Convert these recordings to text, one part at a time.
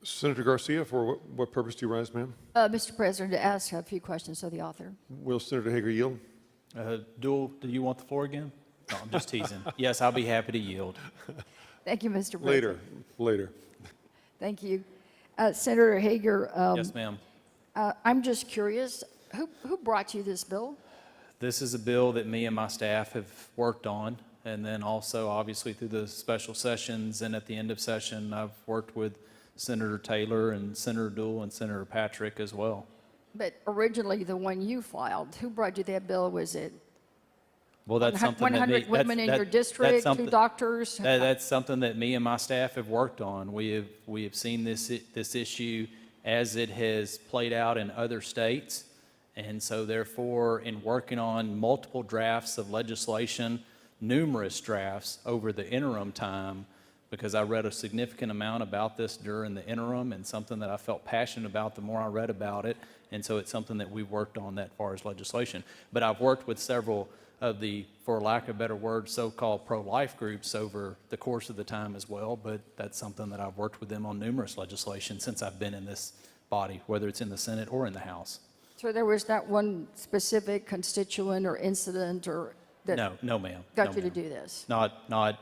Senator Garcia, for what purpose do you rise, ma'am? Mr. President, to ask a few questions of the author. Will Senator Hager yield? Do you want the floor again? No, I'm just teasing. Yes, I'll be happy to yield. Thank you, Mr. President. Later. Thank you. Senator Hager, Yes, ma'am. I'm just curious, who brought you this bill? This is a bill that me and my staff have worked on, and then also obviously through the special sessions and at the end of session, I've worked with Senator Taylor and Senator Dool and Senator Patrick as well. But originally, the one you filed, who brought you that bill? Was it Well, that's something that 100 women in your district, 2 doctors? That's something that me and my staff have worked on. We have seen this issue as it has played out in other states, and so therefore, in working on multiple drafts of legislation, numerous drafts over the interim time, because I read a significant amount about this during the interim, and something that I felt passionate about the more I read about it, and so it's something that we've worked on that far as legislation. But I've worked with several of the, for lack of a better word, so-called pro-life groups over the course of the time as well, but that's something that I've worked with them on numerous legislation since I've been in this body, whether it's in the Senate or in the House. So there was not one specific constituent or incident or that No, ma'am. got you to do this? Not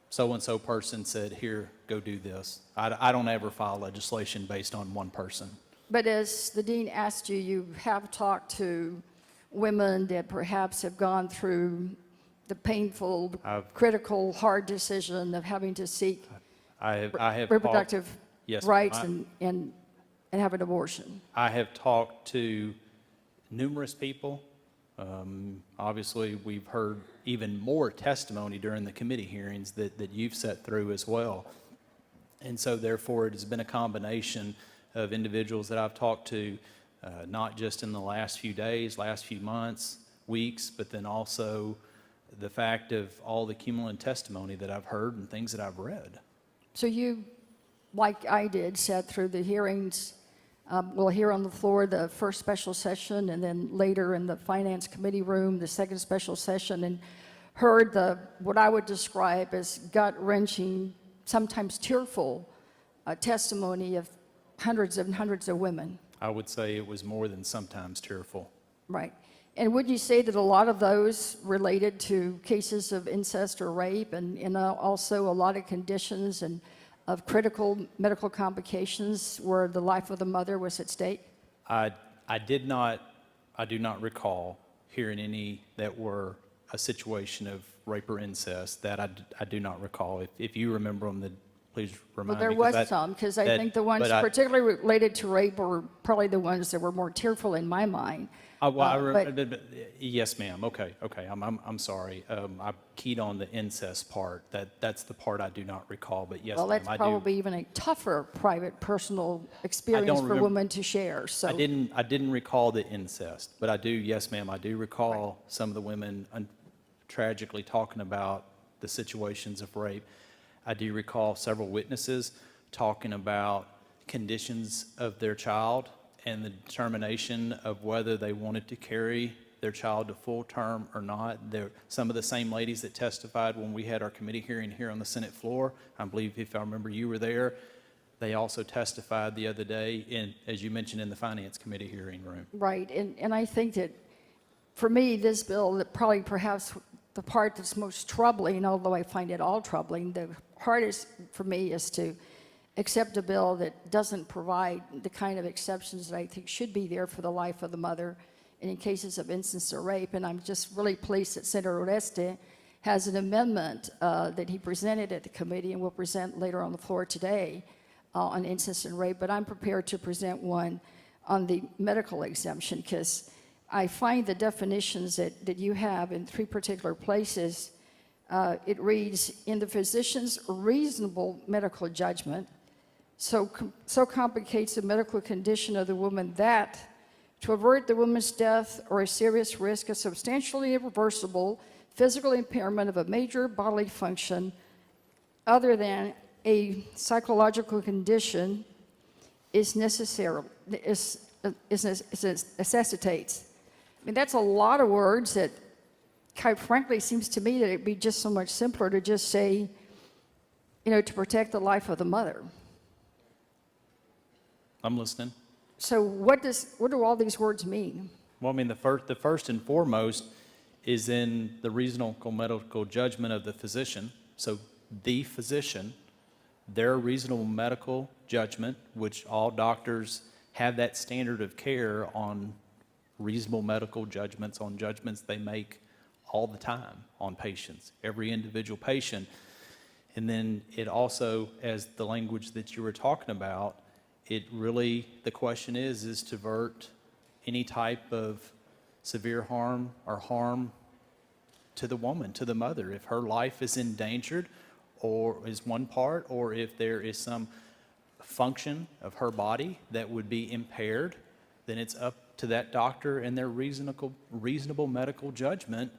so-and-so person said, here, go do this. I don't ever file legislation based on one person. But as the dean asked you, you have talked to women that perhaps have gone through the painful, critical, hard decision of having to seek I have reproductive yes, rights and have an abortion. I have talked to numerous people. Obviously, we've heard even more testimony during the committee hearings that you've sat through as well. And so therefore, it has been a combination of individuals that I've talked to, not just in the last few days, last few months, weeks, but then also the fact of all the cumulative testimony that I've heard and things that I've read. So you, like I did, sat through the hearings, well, here on the floor, the first special session, and then later in the Finance Committee room, the second special session, and heard what I would describe as gut-wrenching, sometimes tearful testimony of hundreds and hundreds of women. I would say it was more than sometimes tearful. Right. And would you say that a lot of those related to cases of incest or rape and also a lot of conditions and of critical medical complications where the life of the mother was at stake? I do not recall hearing any that were a situation of rape or incest. That I do not recall. If you remember them, then please remind me. Well, there was some, because I think the ones particularly related to rape were probably the ones that were more tearful in my mind. Yes, ma'am. Okay. I'm sorry. I keyed on the incest part. That's the part I do not recall. But yes, well, that's probably even a tougher private personal experience for women to share. So I didn't recall the incest, but I do. Yes, ma'am. I do recall some of the women tragically talking about the situations of rape. I do recall several witnesses talking about conditions of their child and the determination of whether they wanted to carry their child to full term or not. Some of the same ladies that testified when we had our committee hearing here on the Senate floor, I believe, if I remember, you were there. They also testified the other day, as you mentioned, in the Finance Committee hearing room. Right, and I think that for me, this bill, that probably perhaps the part that's most troubling, although I find it all troubling, the hardest for me is to accept a bill that doesn't provide the kind of exceptions that I think should be there for the life of the mother and in cases of incest or rape. And I'm just really pleased that Senator Oreste has an amendment that he presented at the committee and will present later on the floor today on incest and rape. But I'm prepared to present one on the medical exemption, because I find the definitions that you have in 3 particular places. It reads, in the physician's reasonable medical judgment, so complicates the medical condition of the woman that, to avert the woman's death or a serious risk of substantially irreversible physical impairment of a major bodily function other than a psychological condition necessitates. I mean, that's a lot of words that, quite frankly, seems to me that it'd be just so much simpler to just say, to protect the life of the mother. I'm listening. So what do all these words mean? Well, I mean, the first and foremost is in the reasonable medical judgment of the physician. So the physician, their reasonable medical judgment, which all doctors have that standard of care on reasonable medical judgments, on judgments they make all the time on patients, every individual patient. And then it also, as the language that you were talking about, it really, the question is to avert any type of severe harm or harm to the woman, to the mother. If her life is endangered, or is one part, or if there is some function of her body that would be impaired, then it's up to that doctor and their reasonable medical judgment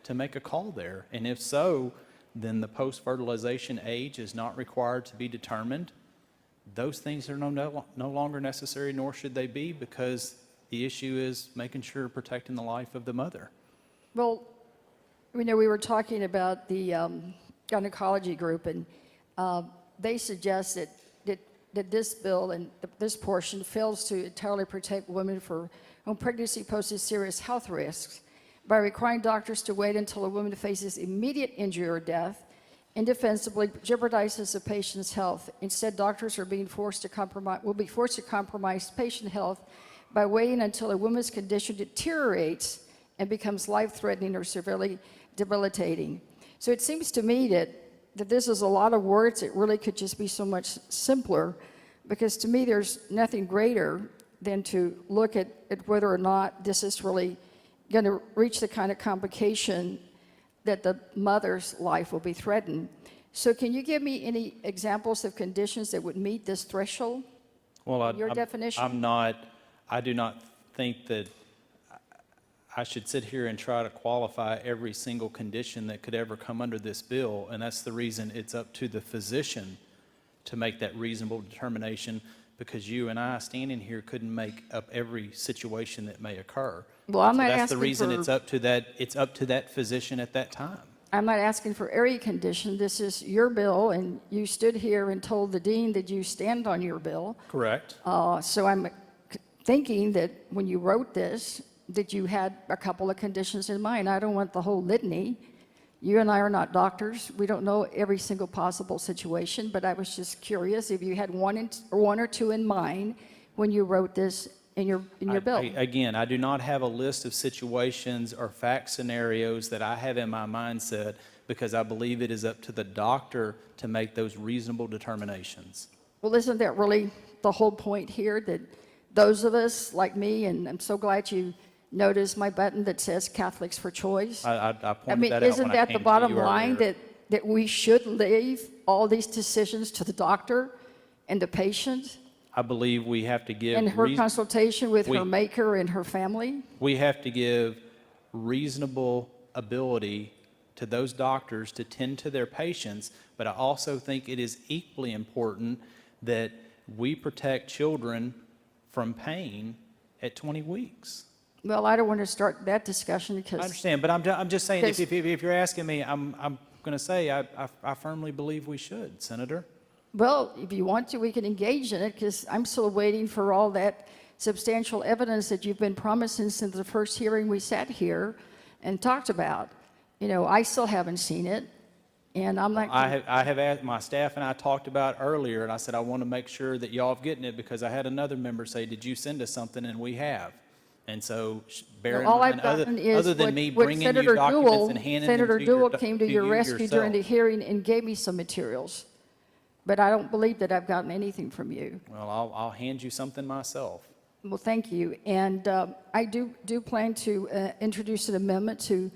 to make a call there. And if so, then the post-fertilization age is not required to be determined. Those things are no longer necessary, nor should they be, because the issue is making sure protecting the life of the mother. Well, we were talking about the gynecology group, and they suggest that this bill and this portion fails to entirely protect women whom pregnancy poses serious health risks by requiring doctors to wait until a woman faces immediate injury or death, indefensibly jeopardizes the patient's health. Instead, doctors will be forced to compromise patient health by waiting until a woman's condition deteriorates and becomes life-threatening or severely debilitating. So it seems to me that this is a lot of words that really could just be so much simpler, because to me there's nothing greater than to look at whether or not this is really going to reach the kind of complication that the mother's life will be threatened. So can you give me any examples of conditions that would meet this threshold? Well, Your definition? I do not think that I should sit here and try to qualify every single condition that could ever come under this bill, and that's the reason it's up to the physician to make that reasonable determination, because you and I standing here couldn't make up every situation that may occur. Well, I'm So not that's asking the reason for, it's up to that physician at that time. I'm not asking for every condition. This is your bill, and you stood here and told the dean that you stand on your bill. Correct. So I'm thinking that when you wrote this, that you had a couple of conditions in mind. I don't want the whole litany. You and I are not doctors. We don't know every single possible situation, but I was just curious if you had one or two in mind when you wrote this in your bill. Again, I do not have a list of situations or fact scenarios that I have in my mindset, because I believe it is up to the doctor to make those reasonable determinations. Well, isn't that really the whole point here, that those of us like me, and I'm so glad you noticed my button that says Catholics for Choice. I pointed that out isn't when I that came the to bottom you line, earlier. that we should leave all these decisions to the doctor and the patient I believe we have to give in her consultation with her we- maker and her family? we have to give reasonable ability to those doctors to tend to their patients, but I also think it is equally important that we protect children from pain at 20 weeks. Well, I don't want to start that discussion I because, understand, but I'm just saying, if Because- you're asking me, I'm going to say I firmly believe we should, Senator. well, if you want to, we can engage in it, because I'm still waiting for all that substantial evidence that you've been promising since the first hearing we sat here and talked about. I still haven't seen it, and I'm not. I have asked, my staff and I talked about earlier, and I said I want to make sure that y'all have getting it, because I had another member say, did you send us something? And we have. And so bear in All mind, I've gotten is other than what- me what bringing Senator you documents Dewell- and handing Senator them to Dewell your, came to your you rescue during the yourself. hearing and gave me some materials, but I don't believe that I've gotten anything from you. Well, I'll hand you something myself. Well, thank you. And I do plan to introduce an amendment to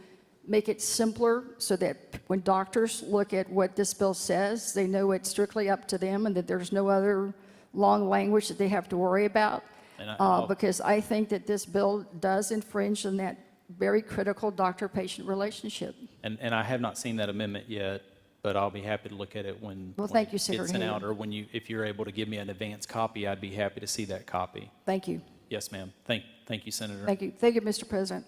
make it simpler, so that when doctors look at what this bill says, they know it's strictly up to them and that there's no other long language that they have to worry about. And Because I think that this bill does infringe on that very critical doctor-patient relationship. And I have not seen that amendment yet, but I'll be happy to look at it when Well, when thank it you, Senator gets sent out, Hagan. or if you're able to give me an advance copy, I'd be happy to see that copy. Thank you. Yes, ma'am. Thank you, Senator. Thank you. Thank you, Mr. President.